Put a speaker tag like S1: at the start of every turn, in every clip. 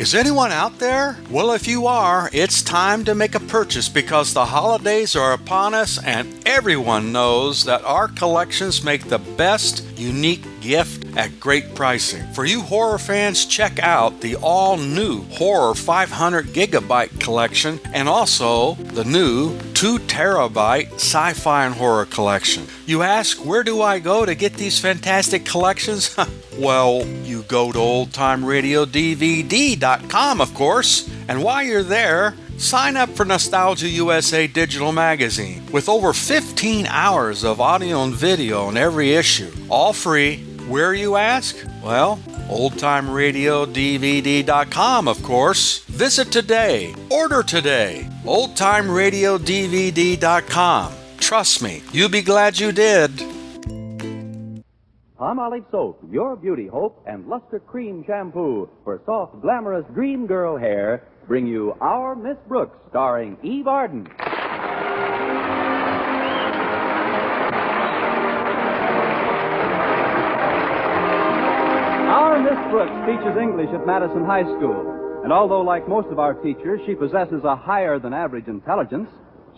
S1: Is anyone out there? Well, if you are, it's time to make a purchase because the holidays are upon us and everyone knows that our collections make the best unique gift at great pricing. For you horror fans, check out the all-new Horror 500 Gigabyte collection and also the new 2 Terabyte Sci-Fi and Horror collection. You ask, where do I go to get these fantastic collections? Well, you go to oldtimeradiodvd.com, of course, and while you're there, sign up for Nostalgia USA Digital Magazine with over 15 hours of audio and video in every issue, all free. Where, you ask? Well, oldtimeradiodvd.com, of course. Visit today. Order today. oldtimeradiodvd.com. Trust me, you'll be glad you did.
S2: Palmolive Soap, your beauty hope, and Luster Cream Shampoo for soft, glamorous dream girl hair bring you Our Miss Brooks, starring Eve Arden. Our Miss Brooks teaches English at Madison High School, and although, like most of our teachers, she possesses a higher-than-average intelligence,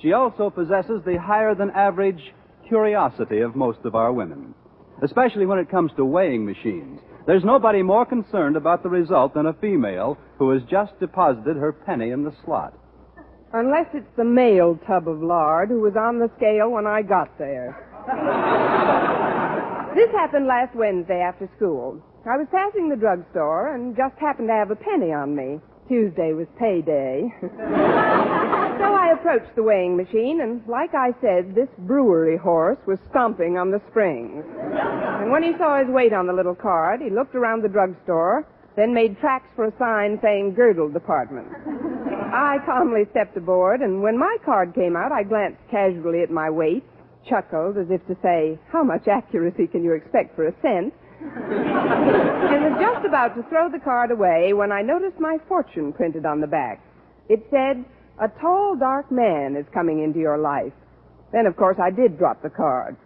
S2: she also possesses the higher-than-average curiosity of most of our women, especially when it comes to weighing machines. There's nobody more concerned about the result than a female who has just deposited her penny in the slot.
S3: Unless it's the male tub of lard who was on the scale when I got there. This happened last Wednesday after school. I was passing the drugstore and just happened to have a penny on me. Tuesday was payday. So I approached the weighing machine, and like I said, this brewery horse was stomping on the springs. And when he saw his weight on the little card, he looked around the drugstore, then made tracks for a sign saying girdle department. I calmly stepped aboard, and when my card came out, I glanced casually at my weight, chuckled as if to say, how much accuracy can you expect for a cent? And was just about to throw the card away when I noticed my fortune printed on the back. It said, a tall, dark man is coming into your life. Then, of course, I did drop the card.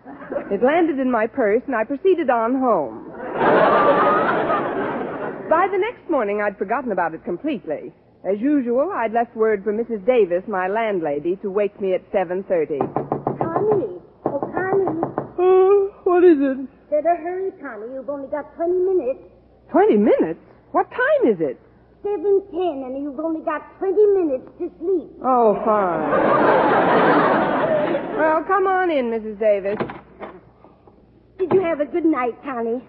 S3: It landed in my purse, and I proceeded on home. By the next morning, I'd forgotten about it completely. As usual, I'd left word for Mrs. Davis, my landlady, to wake me at 7:30.
S4: Connie. Oh, Connie.
S3: Oh, what is it?
S4: Better hurry, Connie. You've only got 20 minutes.
S3: 20 minutes? What time is it?
S4: 7:10, and you've only got 20 minutes to sleep.
S3: Oh, fine. Well, come on in, Mrs. Davis.
S4: Did you have a good night, Connie?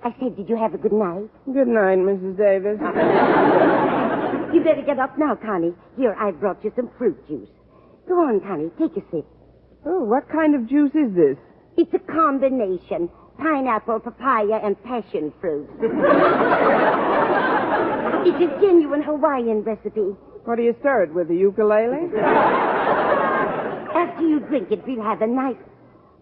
S4: I said, did you have a good night?
S3: Good night, Mrs. Davis.
S4: You better get up now, Connie. Here, I've brought you some fruit juice. Go on, Connie. Take a sip.
S3: Oh, what kind of juice is this?
S4: It's a combination. Pineapple, papaya, and passion fruit. It's a genuine Hawaiian recipe.
S3: What do you stir it with, a ukulele?
S4: After you drink it, we'll have a nice...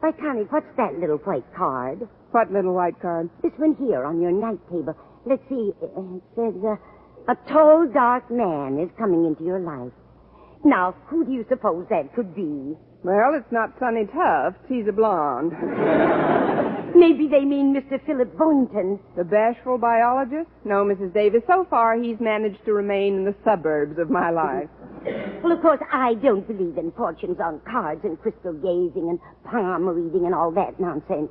S4: Why, Connie, what's that little white card?
S3: What little white card?
S4: This one here on your night table. Let's see. It says, a tall, dark man is coming into your life. Now, who do you suppose that could be?
S3: Well, it's not Sonny Tufts. He's a blonde.
S4: Maybe they mean Mr. Philip Boynton.
S3: The bashful biologist? No, Mrs. Davis. So far, he's managed to remain in the suburbs of my life.
S4: Well, of course, I don't believe in fortunes on cards and crystal gazing and palm reading and all that nonsense.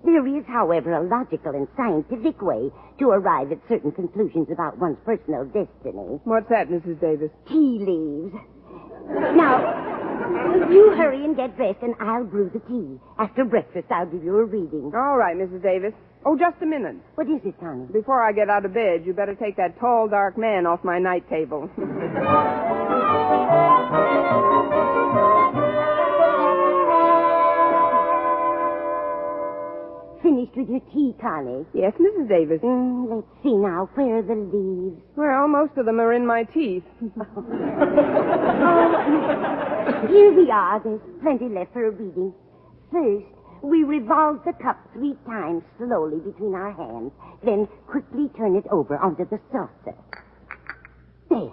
S4: There is, however, a logical and scientific way to arrive at certain conclusions about one's personal destiny.
S3: What's that, Mrs. Davis?
S4: Tea leaves. Now, you hurry and get dressed, and I'll brew the tea. After breakfast, I'll give you a reading.
S3: All right, Mrs. Davis. Oh, just a minute.
S4: What is it, Connie?
S3: Before I get out of bed, you better take that tall, dark man off my night table.
S4: Finished with your tea, Connie?
S3: Yes, Mrs. Davis.
S4: Let's see now. Where are the leaves?
S3: Well, most of them are in my teeth.
S4: Here we are. There's plenty left for a reading. First, we revolve the cup 3 times slowly between our hands, then quickly turn it over onto the saucer. There.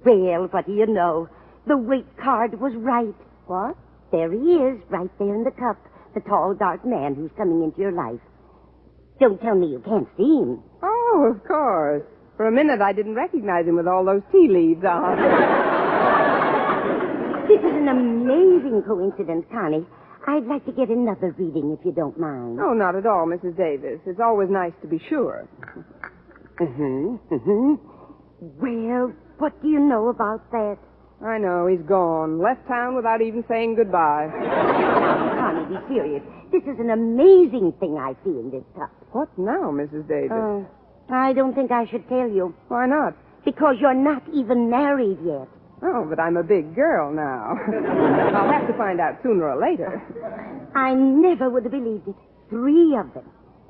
S4: Well, what do you know? The weight card was right.
S3: What?
S4: There he is, right there in the cup. The tall, dark man who's coming into your life. Don't tell me you can't see him.
S3: Oh, of course. For a minute, I didn't recognize him with all those tea leaves on.
S4: This is an amazing coincidence, Connie. I'd like to get another reading if you don't mind.
S3: Oh, not at all, Mrs. Davis. It's always nice to be sure.
S4: Well, what do you know about that?
S3: I know, he's gone. Left town without even saying goodbye.
S4: Connie, be serious. This is an amazing thing I see in this cup.
S3: What now, Mrs. Davis?
S4: I don't think I should tell you.
S3: Why not?
S4: Because you're not even married yet.
S3: Oh, but I'm a big girl now. I'll have to find out sooner or later.
S4: I never would have believed it. 3 of them.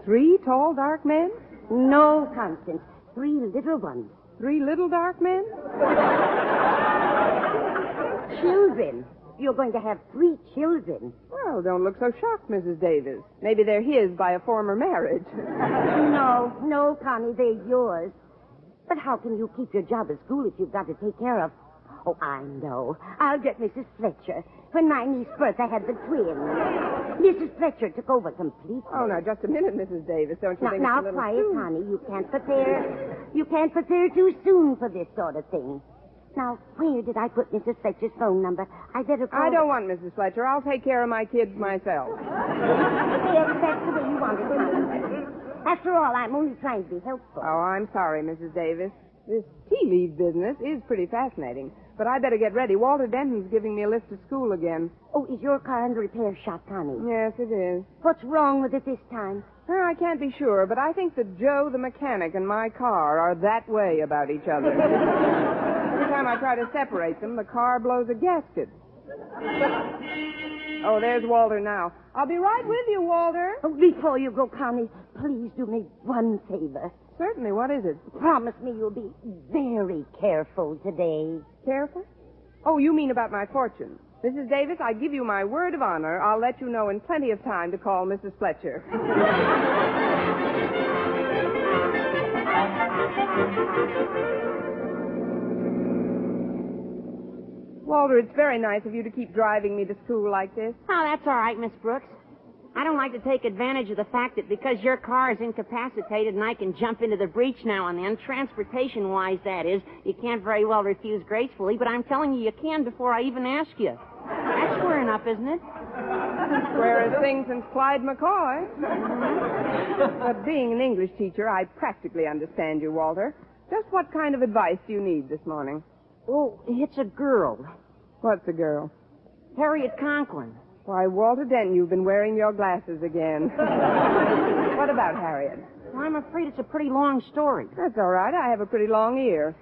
S3: 3 tall, dark men?
S4: No, Constance. 3 little ones.
S3: 3 little dark men?
S4: Children. You're going to have 3 children.
S3: Well, don't look so shocked, Mrs. Davis. Maybe they're his by a former marriage.
S4: No, Connie, they're yours. But how can you keep your job at school if you've got to take care of... Oh, I know. I'll get Mrs. Fletcher. When my niece's birthday had the twins. Mrs. Fletcher took over completely.
S3: Oh, now, just a minute, Mrs. Davis. Don't you think it's a little
S4: quiet,
S3: soon?
S4: Connie. You can't prepare too soon for this sort of thing. Now, where did I put Mrs. Fletcher's phone number? I better call...
S3: I don't want Mrs. Fletcher. I'll take care of my kids myself.
S4: Yes, that's the way you want it, Connie. After all, I'm only trying to be helpful.
S3: Oh, I'm sorry, Mrs. Davis. This tea leaf business is pretty fascinating. But I better get ready. Walter Denton's giving me a lift to school again.
S4: Oh, is your car in the repair shop, Connie?
S3: Yes, it is.
S4: What's wrong with it this time?
S3: Well, I can't be sure, but I think that Joe, the mechanic, and my car are that way about each other. Every time I try to separate them, the car blows a gasket. Oh, there's Walter now. I'll be right with you, Walter.
S4: Oh, before you go, Connie, please do me one favor.
S3: Certainly. What is it?
S4: Promise me you'll be very careful today.
S3: Careful? Oh, you mean about my fortune. Mrs. Davis, I give you my word of honor. I'll let you know in plenty of time to call Mrs. Fletcher. Walter, it's very nice of you to keep driving me to school like this.
S5: Oh, that's all right, Miss Brooks. I don't like to take advantage of the fact that because your car is incapacitated and I can jump into the breach now and then, transportation-wise, that is, you can't very well refuse gracefully, but I'm telling you can before I even ask you. That's square enough, isn't it?
S3: Square as things since Clyde McCoy. But being an English teacher, I practically understand you, Walter. Just what kind of advice do you need this morning?
S5: Oh, it's a girl.
S3: What's a girl?
S5: Harriet Conklin.
S3: Why, Walter Denton, you've been wearing your glasses again. What about Harriet?
S5: Well, I'm afraid it's a pretty long story.
S3: That's all right. I have a pretty long ear.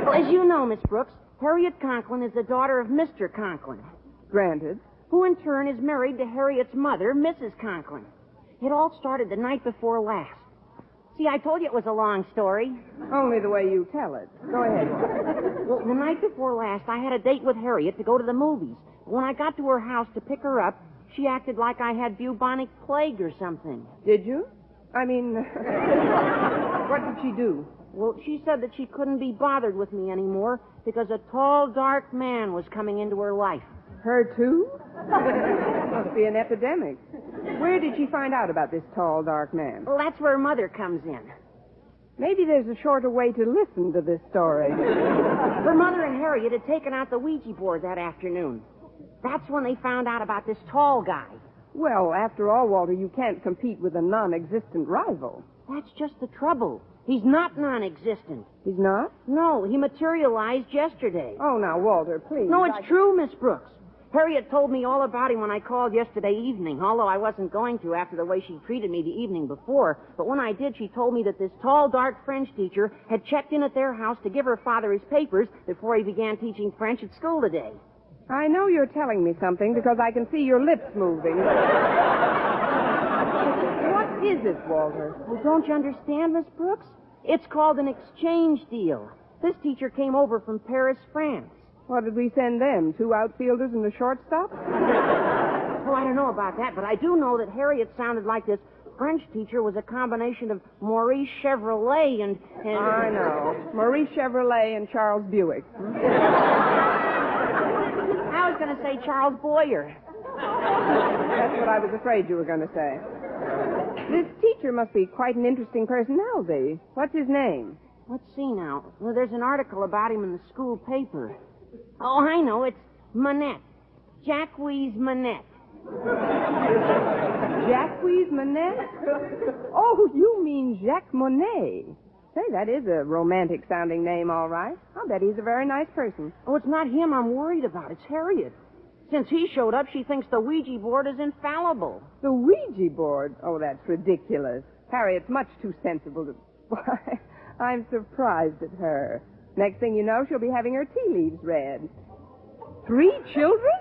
S5: Well, as you know, Miss Brooks, Harriet Conklin is the daughter of Mr. Conklin,
S3: Granted.
S5: who in turn is married to Harriet's mother, Mrs. Conklin. It all started the night before last. See, I told you it was a long story.
S3: Only the way you tell it. Go ahead.
S5: Well, the night before last, I had a date with Harriet to go to the movies. When I got to her house to pick her up, she acted like I had bubonic plague or something.
S3: Did you? I mean, what did she do?
S5: Well, she said that she couldn't be bothered with me anymore because a tall, dark man was coming into her life.
S3: Her too? Must be an epidemic. Where did she find out about this tall, dark man?
S5: Well, that's where Mother comes in.
S3: Maybe there's a shorter way to listen to this story.
S5: Her mother and Harriet had taken out the Ouija board that afternoon. That's when they found out about this tall guy.
S3: Well, after all, Walter, you can't compete with a non-existent rival.
S5: That's just the trouble. He's not non-existent.
S3: He's not?
S5: No, he materialized yesterday.
S3: Oh, now, Walter, please.
S5: No, it's true, Miss Brooks. Harriet told me all about him when I called yesterday evening, although I wasn't going to after the way she treated me the evening before. But when I did, she told me that this tall, dark French teacher had checked in at their house to give her father his papers before he began teaching French at school today.
S3: I know you're telling me something because I can see your lips moving. What is it, Walter?
S5: Well, don't you understand, Miss Brooks? It's called an exchange deal. This teacher came over from Paris, France.
S3: What did we send them? 2 outfielders and a shortstop?
S5: Oh, I don't know about that, but I do know that Harriet sounded like this French teacher was a combination of Maurice Chevrolet and...
S3: I know. Maurice Chevrolet and Charles Buick.
S5: I was going to say Charles Boyer.
S3: That's what I was afraid you were going to say. This teacher must be quite an interesting personality. What's his name?
S5: Let's see now. Well, there's an article about him in the school paper. Oh, I know. It's Manette. Jacques Manette.
S3: Jacques Manette? Oh, you mean Jacques Monet. Say, that is a romantic-sounding name, all right. I'll bet he's a very nice person.
S5: Oh, it's not him I'm worried about. It's Harriet. Since he showed up, she thinks the Ouija board is infallible.
S3: The Ouija board? Oh, that's ridiculous. Harriet's much too sensible to... Why, I'm surprised at her. Next thing you know, she'll be having her tea leaves read. 3 children?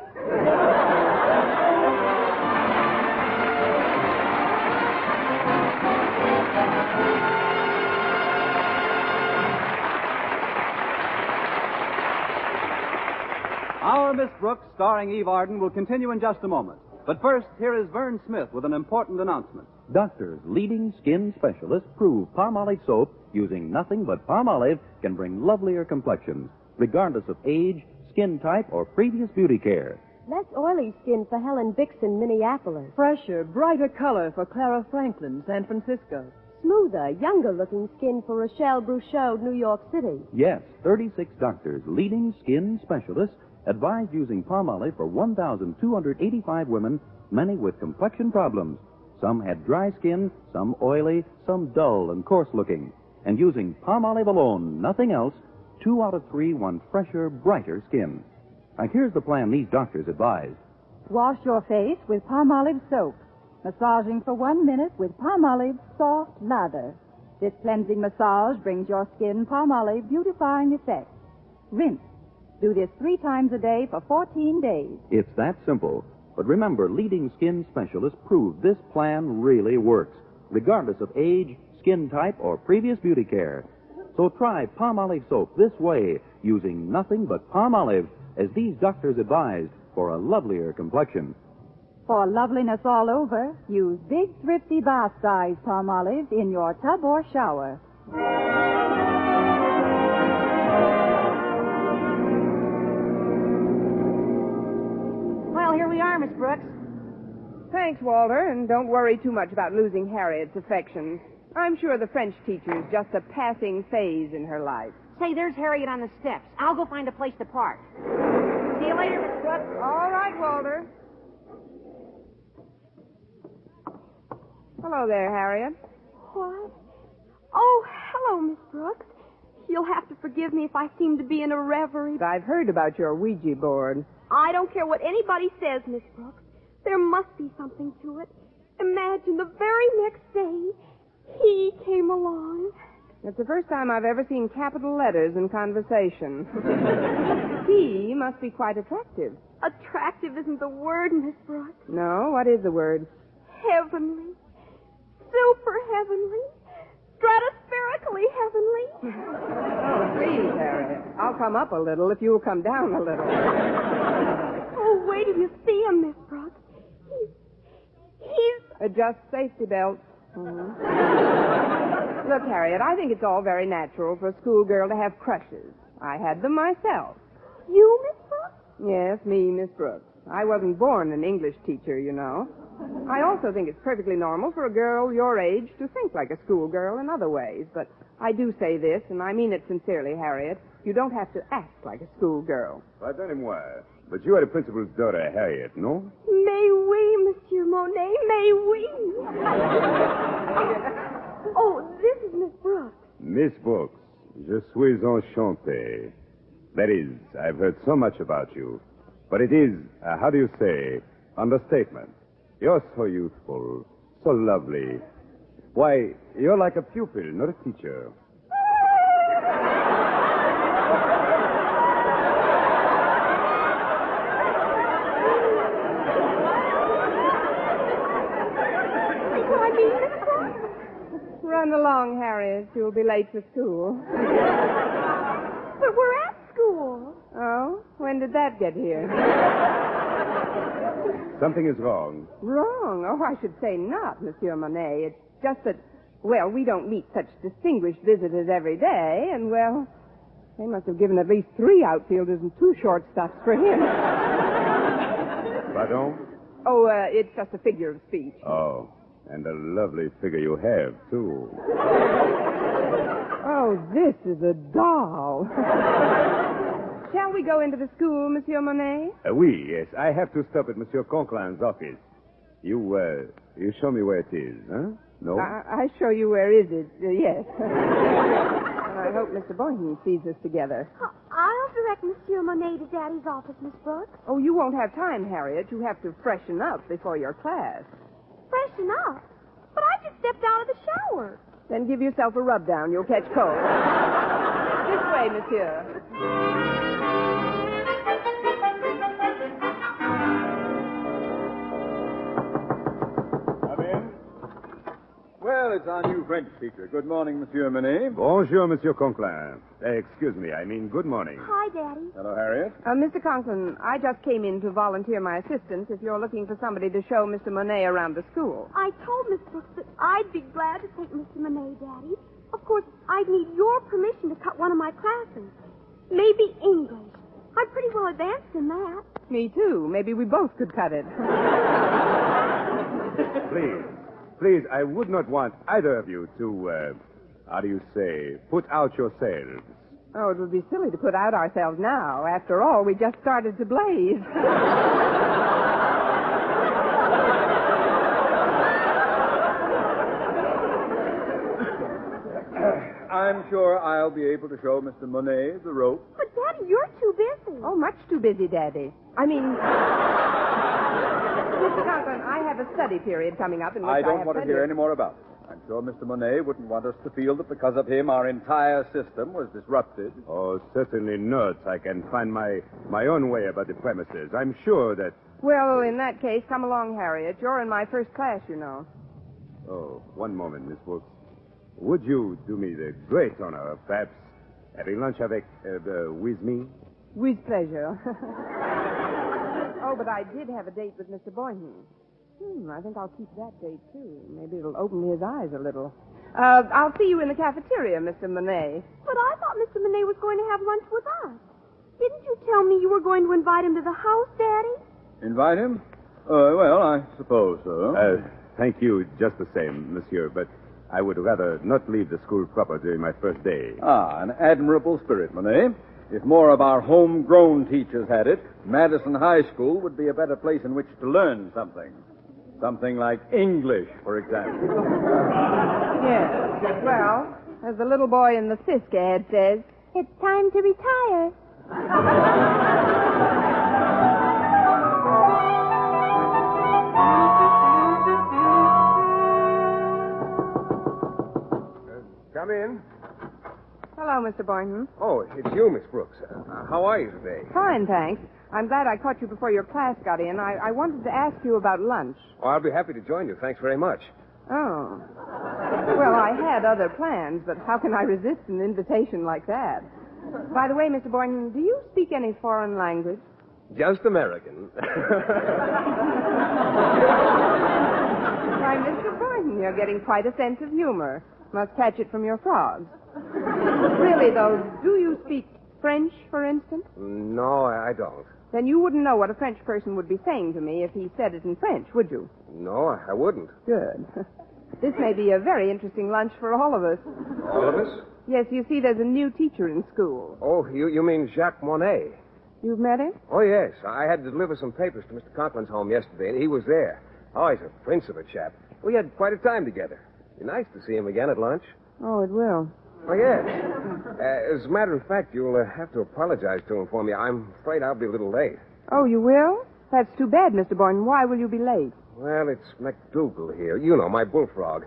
S2: Our Miss Brooks, starring Eve Arden, will continue in just a moment. But first, here is Vern Smith with an important announcement.
S6: Doctors, leading skin specialists, prove Palmolive soap using nothing but Palmolive can bring lovelier complexions, regardless of age, skin type, or previous beauty care.
S7: Less oily skin for Helen Dixon, Minneapolis.
S3: Fresher, brighter color for Clara Franklin, San Francisco.
S7: Smoother, younger-looking skin for Rochelle Bruchot, New York City.
S6: Yes, 36 doctors, leading skin specialists, advised using Palmolive for 1,285 women, many with complexion problems. Some had dry skin, some oily, some dull and coarse-looking. And using Palmolive alone, nothing else, 2 out of 3 want fresher, brighter skin. Now, here's the plan these doctors advised.
S8: Wash your face with Palmolive soap. Massaging for 1 minute with Palmolive soft lather. This cleansing massage brings your skin Palmolive beautifying effect. Rinse. Do this 3 times a day for 14 days.
S6: It's that simple. But remember, leading skin specialists prove this plan really works, regardless of age, skin type, or previous beauty care. So try Palmolive soap this way, using nothing but Palmolive, as these doctors advised, for a lovelier complexion.
S8: For loveliness all over, use big, thrifty bath-size Palmolive in your tub or shower.
S5: Well, here we are, Miss Brooks.
S3: Thanks, Walter, and don't worry too much about losing Harriet's affections. I'm sure the French teacher's just a passing phase in her life.
S5: Say, there's Harriet on the steps. I'll go find a place to park. See you later, Miss Brooks.
S3: All right, Walter. Hello there, Harriet.
S7: What? Oh, hello, Miss Brooks. You'll have to forgive me if I seem to be in a reverie.
S3: I've heard about your Ouija board.
S7: I don't care what anybody says, Miss Brooks. There must be something to it. Imagine the very next day, he came along.
S3: It's the first time I've ever seen capital letters in conversation. He must be quite attractive.
S7: Attractive isn't the word, Miss Brooks.
S3: No? What is the word?
S7: Heavenly. Super heavenly. Stratospherically heavenly.
S3: Oh, please, Harriet. I'll come up a little if you'll come down a little.
S7: Oh, wait till you see him, Miss Brooks. He's...
S3: Adjust safety belts. Mm-hmm. Look, Harriet, I think it's all very natural for a schoolgirl to have crushes. I had them myself.
S7: You, Miss Brooks?
S3: Yes, me, Miss Brooks. I wasn't born an English teacher, you know. I also think it's perfectly normal for a girl your age to think like a schoolgirl in other ways. But I do say this, and I mean it sincerely, Harriet. You don't have to act like a schoolgirl.
S9: Pardonnez-moi, but you are the principal's daughter, Harriet, no?
S7: Mais oui, Monsieur Monet, mais oui. Oh, this is Miss Brooks.
S9: Miss Brooks, je suis enchanté. That is, I've heard so much about you. But it is, how do you say, understatement. You're so youthful, so lovely. Why, you're like a pupil, not a teacher.
S3: Run along, Harriet. You'll be late for school.
S7: But we're at school.
S3: Oh? When did that get here?
S9: Something is wrong.
S3: Wrong? Oh, I should say not, Monsieur Monet. It's just that, well, we don't meet such distinguished visitors every day, and, well, they must have given at least 3 outfielders and 2 shortstops for him.
S9: Pardon?
S3: Oh, it's just a figure of speech.
S9: Oh, and a lovely figure you have, too.
S3: Oh, this this is a doll. Shall we go into the school, Monsieur Monet?
S9: Oui, yes. I have to stop at Monsieur Conklin's office. You show me where it is, huh? No?
S3: I show you where is it. Yes. And I hope Mr. Boynton sees us together.
S7: I'll direct Monsieur Monet to Daddy's office, Miss Brooks.
S3: Oh, you won't have time, Harriet. You have to freshen up before your class.
S7: Freshen up. But I just stepped out of the shower.
S3: Then give yourself a rub down. You'll catch cold. This way, monsieur.
S10: Come in. Well, it's our new French teacher. Good morning, Monsieur Monet.
S9: Bonjour, Monsieur Conklin. Excuse me, I mean good morning.
S7: Hi, Daddy.
S10: Hello, Harriet.
S3: Mr. Conklin, I just came in to volunteer my assistance if you're looking for somebody to show Mr. Monet around the school.
S7: I told Miss Brooks that I'd be glad to take Mr. Monet, Daddy. Of course, I'd need your permission to cut one of my classes. Maybe English. I'm pretty well advanced in that.
S3: Me too. Maybe we both could cut it.
S9: Please, I would not want either of you to, how do you say, put out yourselves.
S3: Oh, it would be silly to put out ourselves now. After all, we just started to blaze.
S10: I'm sure I'll be able to show Mr. Monet the rope.
S7: But, Daddy, you're too busy.
S3: Oh, much too busy, Daddy. I mean, Mr. Conklin, I have a study period coming up in which
S10: I don't
S3: have
S10: want to
S3: plenty
S10: hear
S3: of-
S10: any more about it. I'm sure Mr. Monet wouldn't want us to feel that because of him our entire system was disrupted.
S9: Oh, certainly not. I can find my own way about the premises. I'm sure that...
S3: Well, in that case, come along, Harriet. You're in my first class, you know.
S9: Oh, one moment, Miss Brooks. Would you do me the great honor of perhaps having lunch with me?
S3: With pleasure. Oh, but I did have a date with Mr. Boynton. I think I'll keep that date, too. Maybe it'll open his eyes a little. I'll see you in the cafeteria, Mr. Monet.
S7: But I thought Mr. Monet was going to have lunch with us. Didn't you tell me you were going to invite him to the house, Daddy?
S10: Invite him? Well, I suppose so.
S9: Thank you just the same, monsieur, but I would rather not leave the school proper during my first day.
S10: Ah, an admirable spirit, Monet. If more of our homegrown teachers had it, Madison High School would be a better place in which to learn something. Something like English, for example.
S3: Yes. Well, as the little boy in the Fisk ad says,
S7: it's time to retire.
S11: Come in.
S3: Hello, Mr. Boynton.
S11: Oh, it's you, Miss Brooks. How are you today?
S3: Fine, thanks. I'm glad I caught you before your class got in. I wanted to ask you about lunch.
S11: Oh, I'll be happy to join you. Thanks very much.
S3: Oh. Well, I had other plans, but how can I resist an invitation like that? By the way, Mr. Boynton, do you speak any foreign language?
S11: Just American.
S3: Why, Mr. Boynton, you're getting quite a sense of humor. Must catch it from your frogs. Really, though, do you speak French, for instance?
S11: No, I don't.
S3: Then you wouldn't know what a French person would be saying to me if he said it in French, would you?
S11: No, I wouldn't.
S3: Good. This may be a very interesting lunch for all of us.
S11: All of us?
S3: Yes, you see, there's a new teacher in school.
S11: Oh, you mean Jacques Monet?
S3: You've met him?
S11: Oh, yes. I had to deliver some papers to Mr. Conklin's home yesterday, and he was there. Oh, he's a prince of a chap. We had quite a time together. Be nice to see him again at lunch.
S3: Oh, it will.
S11: Oh, yes. As a matter of fact, you'll have to apologize to him for me. I'm afraid I'll be a little late.
S3: Oh, you will? That's too bad, Mr. Boynton. Why will you be late?
S11: Well, it's McDougal here. You know, my bullfrog.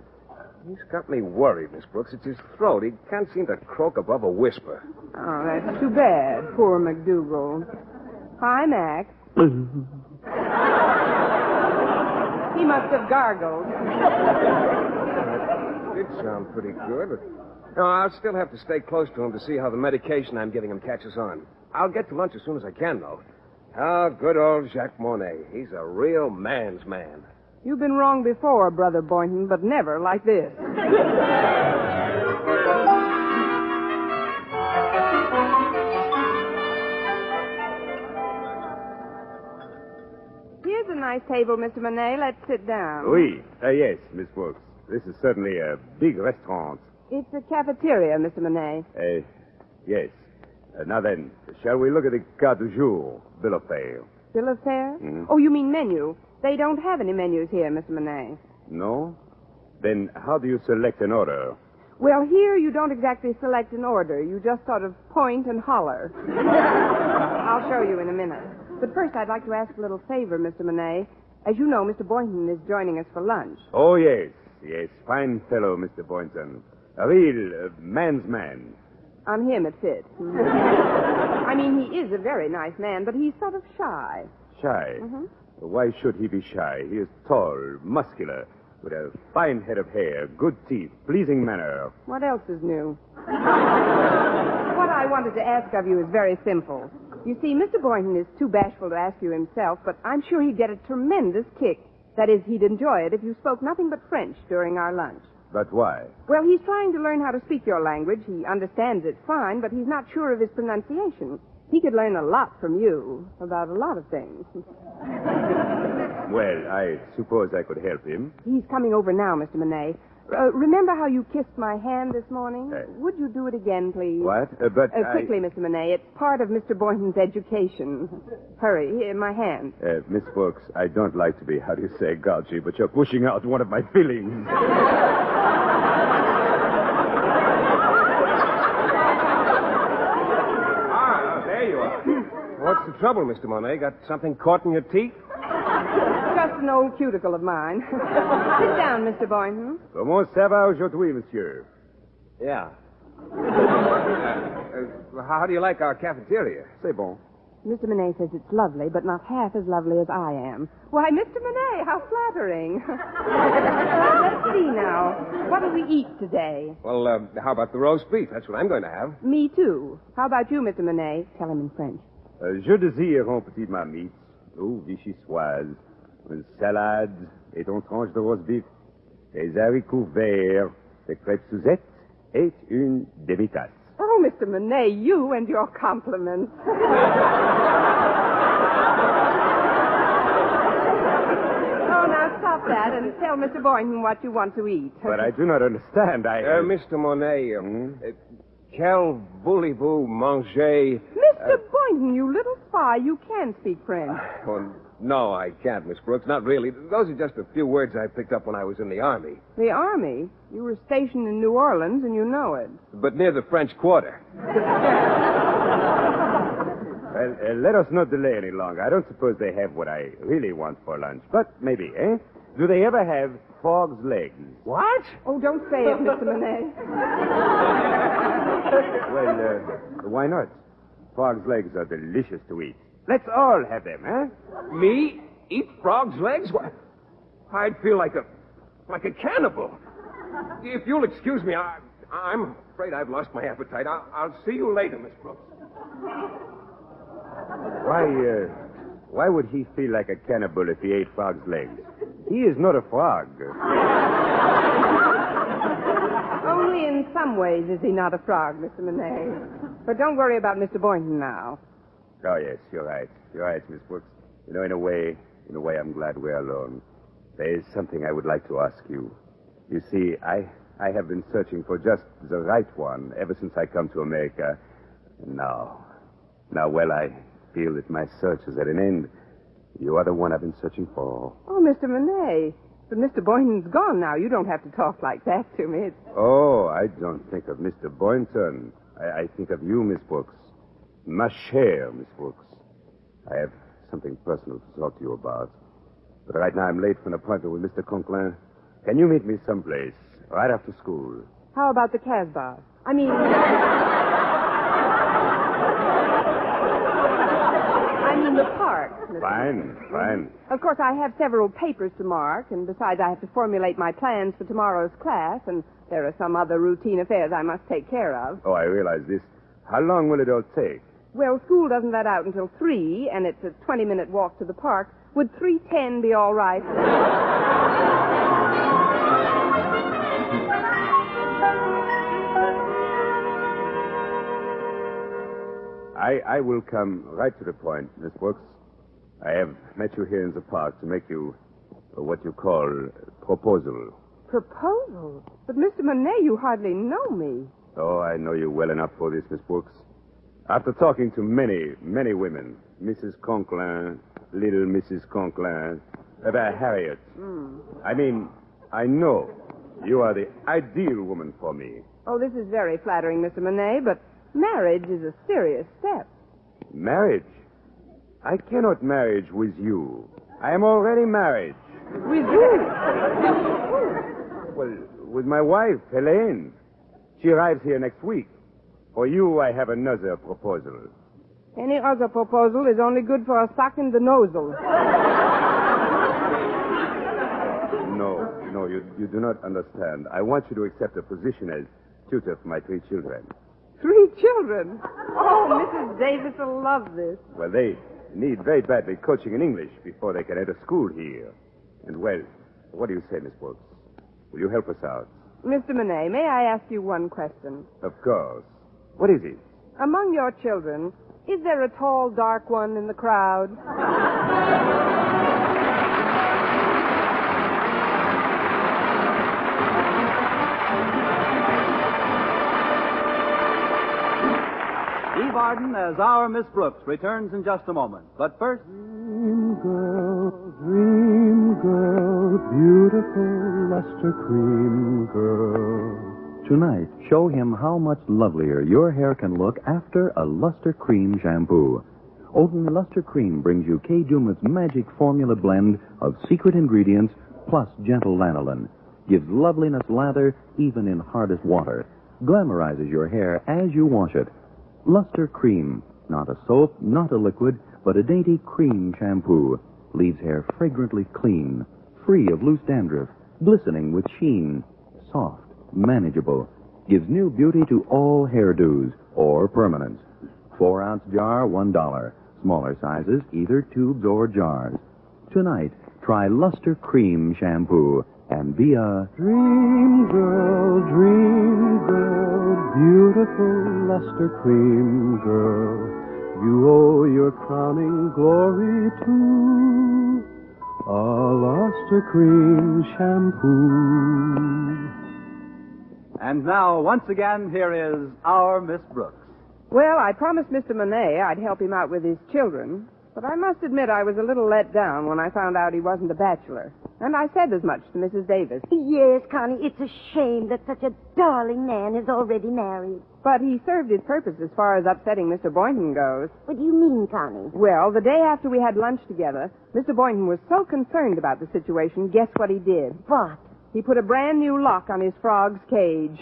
S11: He's got me worried, Miss Brooks. It's his throat. He can't seem to croak above a whisper.
S3: Oh, that's too bad. Poor McDougal. Hi, Mac. He must have gargled.
S11: Did sound pretty good, but... No, I'll still have to stay close to him to see how the medication I'm giving him catches on. I'll get to lunch as soon as I can, though. Ah, good old Jacques Monet. He's a real man's man.
S3: You've been wrong before, Brother Boynton, but never like this. Here's a nice table, Mr. Monet. Let's sit down.
S9: Oui. Yes, Miss Brooks. This is certainly a big restaurant.
S3: It's a cafeteria, Mr. Monet.
S9: Yes. Now then, shall we look at the carte du jour, bill of fare?
S3: Bill of fare?
S9: Mhm.
S3: Oh, you mean menu. They don't have any menus here, Mr. Monet.
S9: No? Then how do you select an order?
S3: Well, here you don't exactly select an order. You just sort of point and holler. I'll show you in a minute. But first, I'd like to ask a little favor, Mr. Monet. As you know, Mr. Boynton is joining us for lunch.
S9: Oh, yes. Yes, fine fellow, Mr. Boynton. A real man's man.
S3: On him, it fits. I mean, he is a very nice man, but he's sort of shy.
S9: Shy?
S3: Mm-hmm.
S9: Why should he be shy? He is tall, muscular, with a fine head of hair, good teeth, pleasing manner.
S3: What else is new? What I wanted to ask of you is very simple. You see, Mr. Boynton is too bashful to ask you himself, but I'm sure he'd get a tremendous kick. That is, he'd enjoy it if you spoke nothing but French during our lunch.
S9: But why?
S3: Well, he's trying to learn how to speak your language. He understands it fine, but he's not sure of his pronunciation. He could learn a lot from you about a lot of things.
S9: Well, I suppose I could help him.
S3: He's coming over now, Mr. Monet. Remember how you kissed my hand this morning? Would you do it again, please?
S9: What?
S3: Quickly, Mr. Monet. It's part of Mr. Boynton's education. Hurry. Here, my hand.
S9: Miss Brooks, I don't like to be, how do you say, gouchy, but you're pushing out one of my feelings.
S11: There you are. What's the trouble, Mr. Monet? Got something caught in your teeth?
S3: Just an old cuticle of mine. Sit down, Mr. Boynton.
S9: Comment ça va aujourd'hui, monsieur?
S11: Yeah. How do you like our cafeteria?
S9: C'est bon.
S3: Mr. Monet says it's lovely, but not half as lovely as I am. Why, Mr. Monet, how flattering. Let's see now. What'll we eat today?
S11: Well, how about the roast beef? That's what I'm going to have.
S3: Me, too. How about you, Mr. Monet? Tell him in French.
S9: Je désire un petit marmite, ou vichyssoise, une salade et une tranche de roast beef, des haricots verts, des crêpes Suzette et une demi-tasse.
S3: Oh, Mr. Monet, you and your compliments. Now stop that and tell Mr. Boynton what you want to eat.
S9: But I do not understand.
S11: Mr. Monet, quel voulez-vous manger?
S3: Mr. Boynton, you little spy, you can speak French.
S11: Oh, no, I can't, Miss Brooks. Not really. Those are just a few words I picked up when I was in the Army.
S3: The Army? You were stationed in New Orleans, and you know it.
S11: But near the French Quarter.
S9: Well, let us not delay any longer. I don't suppose they have what I really want for lunch. But maybe, eh? Do they ever have frog's legs?
S11: What?
S3: Oh, don't say it, Mr. Monet.
S9: Well, why not? Frog's legs are delicious to eat. Let's all have them, eh?
S11: Me? Eat frog's legs? What? I'd feel like a cannibal. If you'll excuse me, I'm afraid I've lost my appetite. I'll see you later, Miss Brooks.
S9: Why would he feel like a cannibal if he ate frog's legs? He is not a frog.
S3: Only in some ways is he not a frog, Mr. Monet. But don't worry about Mr. Boynton now.
S9: Oh, yes, you're right. You're right, Miss Brooks. You know, in a way, I'm glad we're alone. There is something I would like to ask you. You see, I have been searching for just the right one ever since I come to America. And now, well, I feel that my search is at an end. You are the one I've been searching for.
S3: Oh, Mr. Monet. But Mr. Boynton's gone now. You don't have to talk like that to me.
S9: Oh, I don't think of Mr. Boynton. I think of you, Miss Brooks. Ma chère, Miss Brooks. I have something personal to talk to you about. But right now I'm late for an appointment with Mr. Conklin. Can you meet me someplace, right after school?
S3: How about the Casbah? I mean the park.
S9: Fine.
S3: Of course, I have several papers to mark, and besides, I have to formulate my plans for tomorrow's class, and there are some other routine affairs I must take care of.
S9: Oh, I realize this. How long will it all take?
S3: Well, school doesn't let out until 3, and it's a 20-minute walk to the park. Would 3:10 be all right?
S9: I will come right to the point, Miss Brooks. I have met you here in the park to make you what you call proposal.
S3: Proposal? But, Mr. Monet, you hardly know me.
S9: Oh, I know you well enough for this, Miss Brooks. After talking to many, many women, Mrs. Conklin, little Mrs. Conklin, Harriet. I mean, I know you are the ideal woman for me.
S3: Oh, this is very flattering, Mr. Monet, but marriage is a serious step.
S9: Marriage? I cannot marriage with you. I am already married.
S3: With who?
S9: Well, with my wife, Helene. She arrives here next week. For you, I have another proposal.
S3: Any other proposal is only good for a sock in the nozzle.
S9: No, you do not understand. I want you to accept a position as tutor for my 3 children.
S3: 3 children? Oh, Mrs. Davis will love this.
S9: Well, they need very badly coaching in English before they can enter school here. And, well, what do you say, Miss Brooks? Will you help us out?
S3: Mr. Monet, may I ask you one question?
S9: Of course. What is it?
S3: Among your children, is there a tall, dark one in the crowd?
S2: Eve Arden as our Miss Brooks returns in just a moment. But first...
S6: Dream girl, beautiful luster cream girl. Tonight, show him how much lovelier your hair can look after a Luster Cream shampoo. Odin Luster Cream brings you K. Duma's magic formula blend of secret ingredients plus gentle lanolin. Gives loveliness lather even in hardest water. Glamorizes your hair as you wash it. Luster Cream. Not a soap, not a liquid, but a dainty cream shampoo. Leaves hair fragrantly clean, free of loose dandruff, glistening with sheen, soft, manageable. Gives new beauty to all hairdos or permanents. 4-ounce jar, $1. Smaller sizes, either tubes or jars. Tonight, try Luster Cream shampoo and be a dream girl, beautiful Luster Cream girl. You owe your crowning glory to a Luster Cream shampoo.
S2: And now, once again, here is our Miss Brooks.
S3: Well, I promised Mr. Monet I'd help him out with his children, but I must admit I was a little let down when I found out he wasn't a bachelor. And I said as much to Mrs. Davis.
S4: Yes, Connie, it's a shame that such a darling man is already married.
S3: But he served his purpose as far as upsetting Mr. Boynton goes.
S4: What do you mean, Connie?
S3: Well, the day after we had lunch together, Mr. Boynton was so concerned about the situation, guess what he did?
S4: What?
S3: He put a brand new lock on his frog's cage.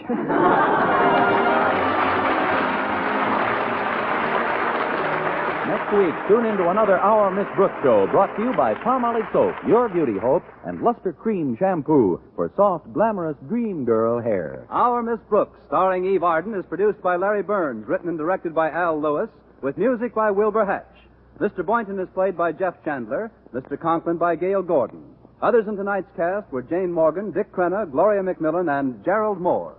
S6: Next week, tune in to another Our Miss Brooks show brought to you by Palmolive Soap, your beauty hope, and Luster Cream Shampoo for soft, glamorous dream girl hair.
S2: Our Miss Brooks, starring Eve Arden, is produced by Larry Burns, written and directed by Al Lewis, with music by Wilbur Hatch. Mr. Boynton is played by Jeff Chandler, Mr. Conklin by Gail Gordon. Others in tonight's cast were Jane Morgan, Dick Crenna, Gloria McMillan, and Gerald Moore.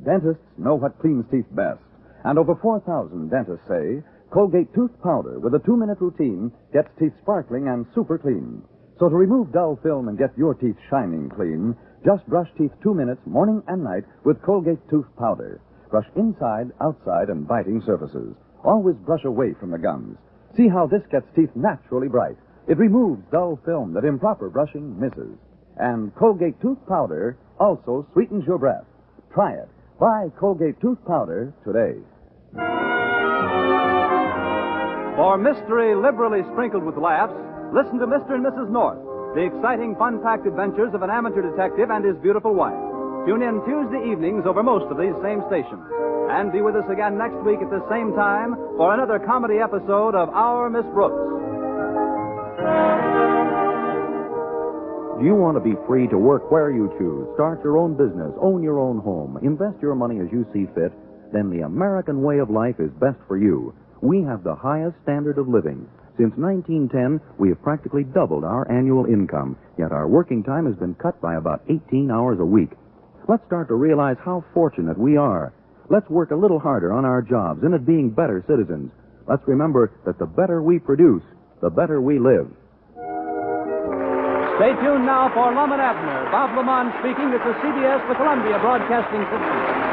S12: Dentists know what cleans teeth best. And over 4,000 dentists say Colgate tooth powder with a 2-minute routine gets teeth sparkling and super clean. So to remove dull film and get your teeth shining clean, just brush teeth 2 minutes morning and night with Colgate tooth powder. Brush inside, outside, and biting surfaces. Always brush away from the gums. See how this gets teeth naturally bright. It removes dull film that improper brushing misses. And Colgate tooth powder also sweetens your breath. Try it. Buy Colgate tooth powder today.
S2: For mystery liberally sprinkled with laughs, listen to Mr. and Mrs. North, the exciting, fun-packed adventures of an amateur detective and his beautiful wife. Tune in Tuesday evenings over most of these same stations. And be with us again next week at the same time for another comedy episode of Our Miss Brooks.
S6: Do you want to be free to work where you choose, start your own business, own your own home, invest your money as you see fit? Then the American way of life is best for you. We have the highest standard of living. Since 1910, we have practically doubled our annual income, yet our working time has been cut by about 18 hours a week. Let's start to realize how fortunate we are. Let's work a little harder on our jobs and at being better citizens. Let's remember that the better we produce, the better we live.
S2: Stay tuned now for Lum and Abner. Bob Lamont speaking. This is CBS, the Columbia Broadcasting System.